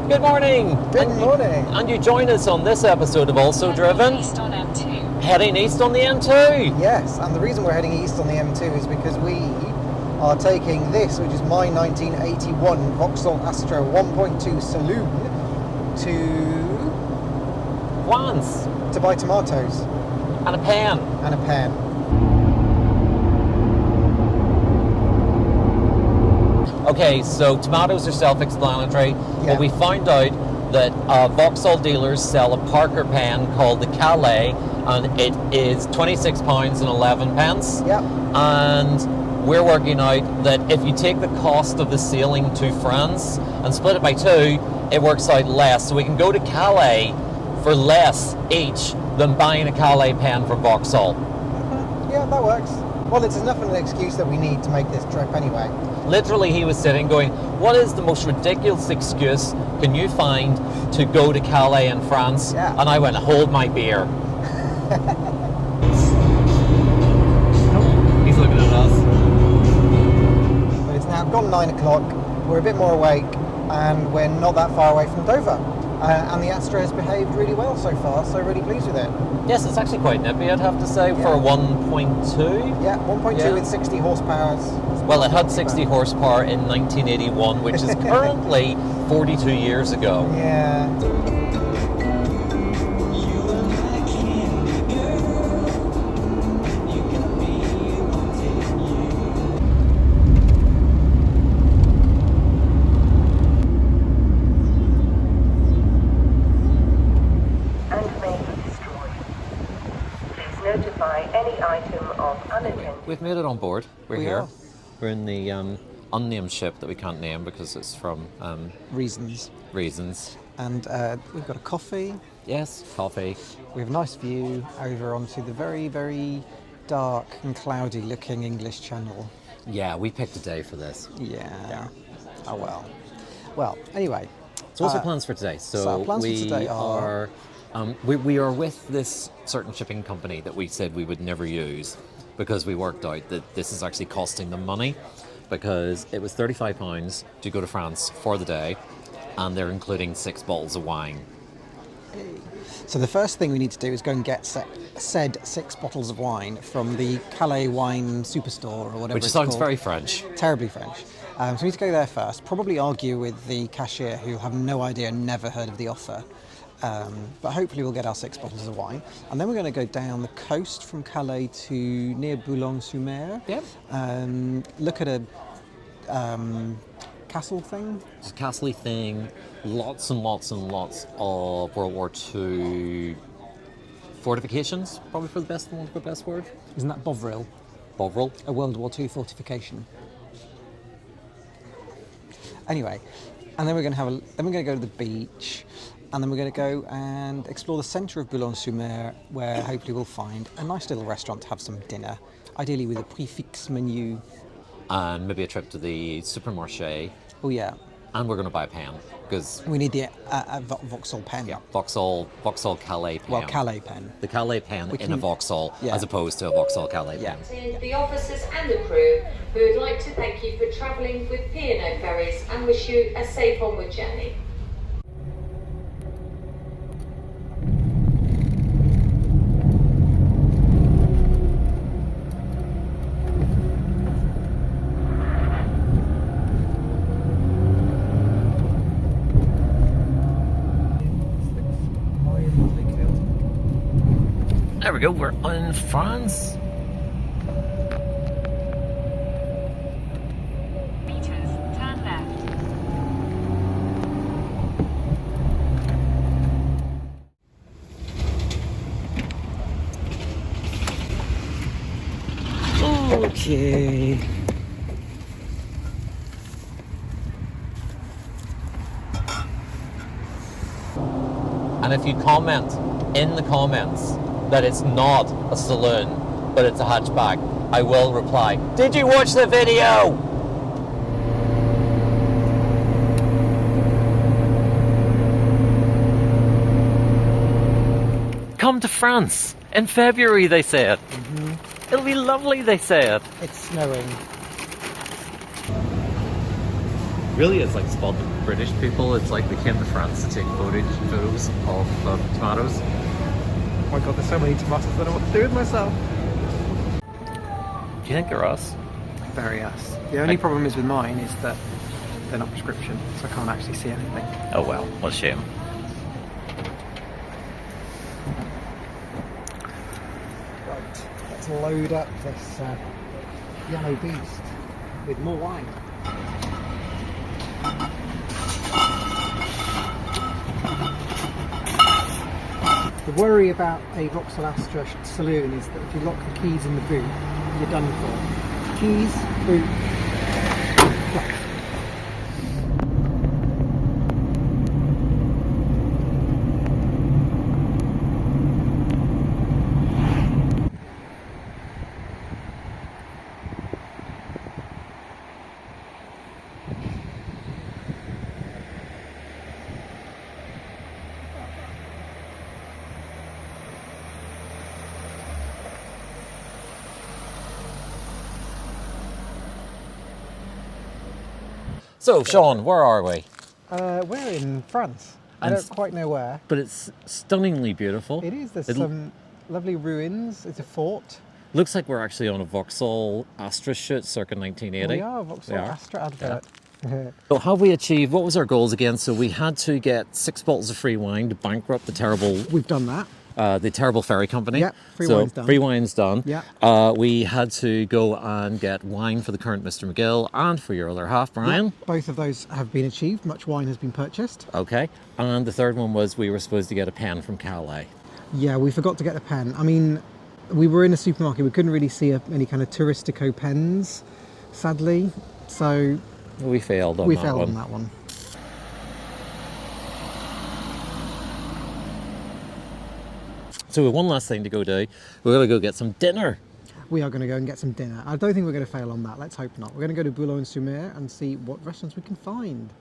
Good morning. Good morning. And you join us on this episode of Also Driven. East on M2. Heading east on the M2. Yes, and the reason we're heading east on the M2 is because we are taking this, which is my 1981 Vauxhall Astra 1.2 Saloon, Once. to buy tomatoes And a pen. and a pen. Okay, so tomatoes are self-explanatory, Yeah. but we found out that Vauxhall dealers sell a Parker pen called the Calais, and it is £26.11. Yep. And we're working out that if you take the cost of the sailing to France and split it by 2, it works out less. So we can go to Calais for less each than buying a Calais pen from Vauxhall. Yeah, that works. Well, it's enough of an excuse that we need to make this trip anyway. Literally, he was sitting going, what is the most ridiculous excuse can you find to go to Calais in France? Yeah. And I went, hold my beer. He's looking at us. But it's now gone 9 o'clock, we're a bit more awake, and we're not that far away from Dover. And the Astra has behaved really well so far, so really pleased with it. Yes, it's actually quite nippy, I'd have to say, for a 1.2. Yeah, 1.2 Yeah. with 60 horsepower. Well, it had 60 horsepower in 1981, which is currently 42 years ago. Yeah. Notify any item of unattended. We've made it on board. We're We here. are. We're in the unnamed ship that we can't name because it's from Reasons. reasons. And we've got a coffee. Yes, coffee. We have a nice view over onto the very, very dark and cloudy looking English Channel. Yeah, we picked a day for this. Yeah. Oh well. Well, anyway. So what's our plans for today? so our plans for we today are- we are with this certain shipping company that we said we would never use because we worked out that this is actually costing them money because it was £35 to go to France for the day and they're including 6 bottles of wine. So the first thing we need to do is go and get said 6 bottles of wine from the Calais Wine Superstore or whatever Which it's sounds called. very French. Terribly French. So we need to go there first, probably argue with the cashier who'll have no idea, never heard of the offer. But hopefully we'll get our 6 bottles of wine. And then we're going to go down the coast from Calais to near boulogne-sur-mer. Yep. Look at a castle thing. It's a castle thing, lots and lots and lots of World War II fortifications, probably for the best word. Isn't that Bovril? Bovril. A World War II fortification. Anyway, and then we're going to go to the beach, and then we're going to go and explore the centre of Boulogne-sur-Mer, where hopefully we'll find a nice little restaurant to have some dinner, ideally with a prix fixe menu. And maybe a trip to the supermarché. Oh yeah, And we're going to buy a pen because we need the Vauxhall pen. Vauxhall Calais pen. Well, Calais pen. The Calais pen in a Vauxhall Yeah. as opposed to a Vauxhall Calais Yeah. pen. The officers and the crew, who would like to thank you for travelling with P&O Ferries and wish you a safe onward journey. There we go, we're in France. Meters, turn left. Okay. And if you comment in the comments that it's not a saloon, but it's a hatchback, I will reply, did you watch the video? Come to France in February, they said. It'll be lovely, they said. It's snowing. Really, it's like spot the British people. It's like they came to France to take photos of tomatoes. Oh my god, there's so many tomatoes, I don't know what to do with myself. Do you think they're us? Very us. The only problem is with mine is that they're not prescription, so I can't actually see anything. Oh well, what a shame. Right, let's load up this yellow beast with more wine. The worry about a Vauxhall Astra Saloon is that if you lock the keys in the boot, you're done for. Keys, boot, clutch. So, Sean, where are we? We're in France. I And don't quite know where. But it's stunningly beautiful. It is. There's It some lovely ruins. It's a fort. looks like we're actually on a Vauxhall Astra shoot circa 1980. We are Vauxhall Astra advert. So have we achieved, what was our goals again? So we had to get 6 bottles of free wine to bankrupt the terrible We've done that. ferry company. Yep, free so wine's done. Free wine's done. Yeah. We had to go and get wine for the current Mr. McGill and for your other half, Brian. Yep, both of those have been achieved. Much wine has been purchased. Okay. And the third one was we were supposed to get a pen from Calais. Yeah, we forgot to get the pen. I mean, we were in a supermarket. We couldn't really see any kind of Touristico pens, sadly. So We failed on we that failed one. on that one. So we have one last thing to go do. We're going to go get some dinner. We are going to go and get some dinner. I don't think we're going to fail on that. Let's hope not. We're going to go to Boulogne-sur-Mer and see what restaurants we can find.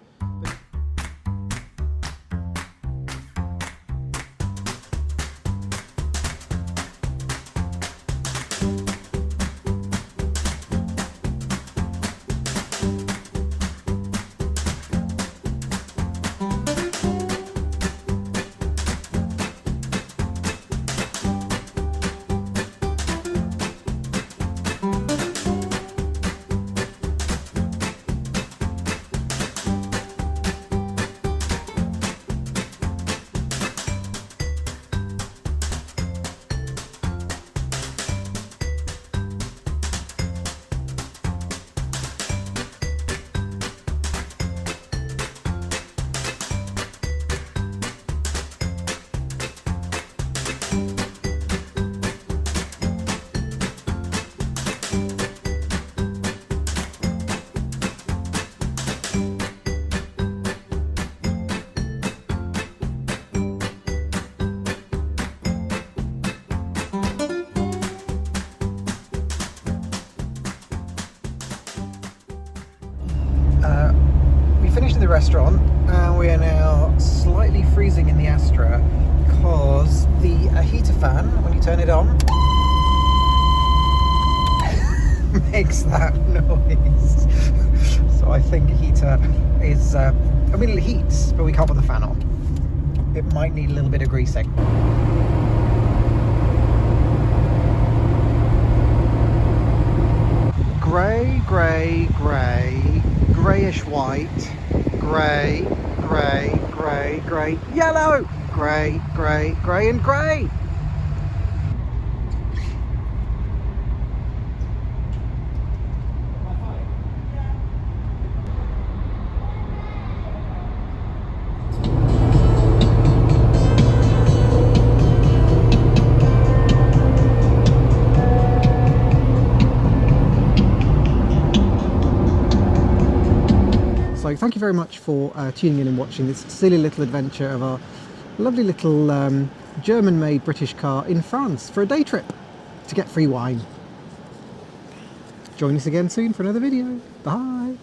Finished in the restaurant and we are now slightly freezing in the Astra because the heater fan, when you turn it on, makes that noise. So I think a heater is, I mean it heats, but we can't put the fan on. It might need a little bit of greasing. Grey, grey, grey, greyish white, grey, grey, grey, grey, yellow, grey, grey, grey and grey. So thank you very much for tuning in and watching this silly little adventure of our lovely little German-made British car in France for a day trip to get free wine. Join us again soon for another video. Bye!